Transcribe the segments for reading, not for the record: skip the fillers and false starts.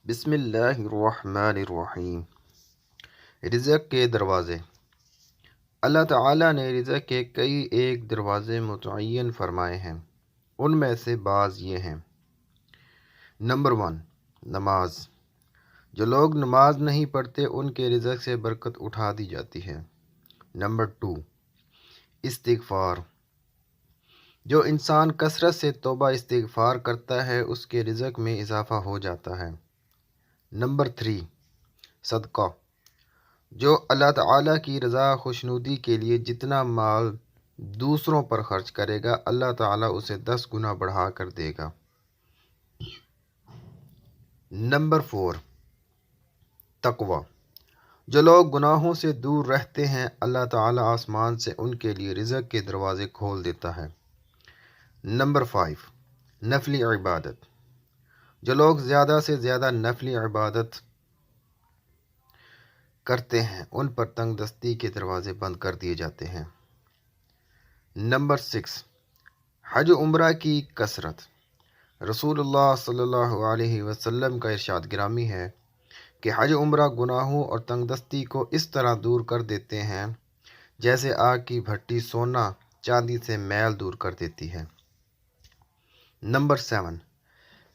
بسم اللہ الرحمن الرحیم۔ رزق کے دروازے۔ اللہ تعالیٰ نے رزق کے کئی ایک دروازے متعین فرمائے ہیں۔ ان میں سے بعض یہ ہیں۔ نمبر 1، نماز۔ جو لوگ نماز نہیں پڑھتے ان کے رزق سے برکت اٹھا دی جاتی ہے۔ نمبر 2، استغفار۔ جو انسان کثرت سے توبہ استغفار کرتا ہے اس کے رزق میں اضافہ ہو جاتا ہے۔ نمبر 3، صدقہ۔ جو اللہ تعالیٰ کی رضا خوشنودی کے لیے جتنا مال دوسروں پر خرچ کرے گا اللہ تعالیٰ اسے 10 گنا بڑھا کر دے گا۔ نمبر 4، تقوی۔ جو لوگ گناہوں سے دور رہتے ہیں اللہ تعالیٰ آسمان سے ان کے لیے رزق کے دروازے کھول دیتا ہے۔ نمبر 5، نفلی عبادت۔ جو لوگ زیادہ سے زیادہ نفلی عبادت کرتے ہیں ان پر تنگ دستی کے دروازے بند کر دیے جاتے ہیں۔ نمبر 6، حج عمرہ کی کثرت۔ رسول اللہ صلی اللہ علیہ وسلم کا ارشاد گرامی ہے کہ حج عمرہ گناہوں اور تنگ دستی کو اس طرح دور کر دیتے ہیں جیسے آگ کی بھٹی سونا چاندی سے میل دور کر دیتی ہے۔ نمبر 7،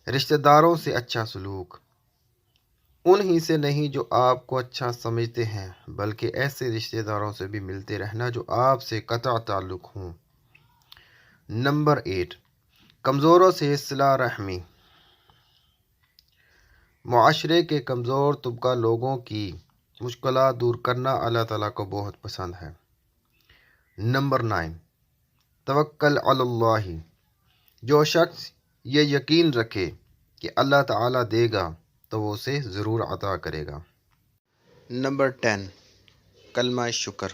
رشتہ داروں سے اچھا سلوک۔ ان ہی سے نہیں جو آپ کو اچھا سمجھتے ہیں بلکہ ایسے رشتہ داروں سے بھی ملتے رہنا جو آپ سے قطع تعلق ہوں۔ نمبر 8، کمزوروں سے صلہ رحمی۔ معاشرے کے کمزور طبقہ لوگوں کی مشکلات دور کرنا اللہ تعالیٰ کو بہت پسند ہے۔ نمبر 9، توکل علی اللہ۔ جو شخص یہ یقین رکھے کہ اللہ تعالیٰ دے گا تو وہ اسے ضرور عطا کرے گا۔ نمبر 10، کلمہ شکر۔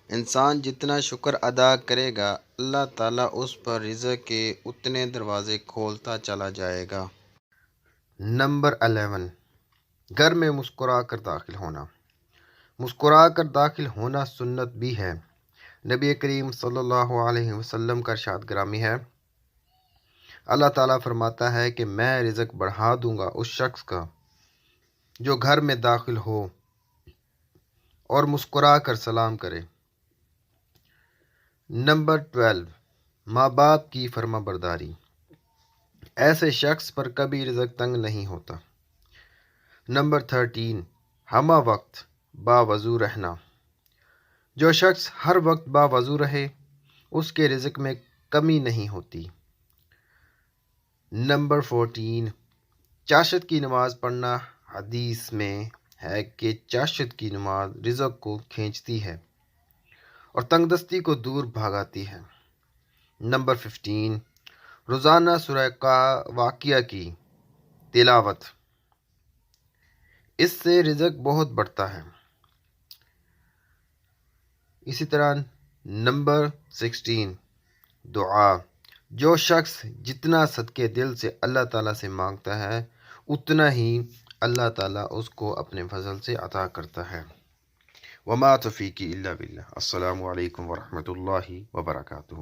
انسان جتنا شکر ادا کرے گا اللہ تعالیٰ اس پر رزق کے اتنے دروازے کھولتا چلا جائے گا۔ نمبر 11، گھر میں مسکرا کر داخل ہونا۔ مسکرا کر داخل ہونا سنت بھی ہے۔ نبی کریم صلی اللہ علیہ وسلم کا ارشاد گرامی ہے، اللہ تعالیٰ فرماتا ہے کہ میں رزق بڑھا دوں گا اس شخص کا جو گھر میں داخل ہو اور مسکرا کر سلام کرے۔ نمبر 12، ماں باپ کی فرما برداری۔ ایسے شخص پر کبھی رزق تنگ نہیں ہوتا۔ نمبر 13، ہمہ وقت باوضو رہنا۔ جو شخص ہر وقت باوضو رہے اس کے رزق میں کمی نہیں ہوتی۔ نمبر 14، چاشت کی نماز پڑھنا۔ حدیث میں ہے کہ چاشت کی نماز رزق کو کھینچتی ہے اور تنگ دستی کو دور بھگاتی ہے۔ نمبر 15، روزانہ سورہ واقعہ کی تلاوت۔ اس سے رزق بہت بڑھتا ہے۔ اسی طرح نمبر 16، دعا۔ جو شخص جتنا صدقے دل سے اللہ تعالیٰ سے مانگتا ہے اتنا ہی اللہ تعالیٰ اس کو اپنے فضل سے عطا کرتا ہے۔ وما توفیقی الا باللہ۔ السلام علیکم ورحمۃ اللہ وبرکاتہ۔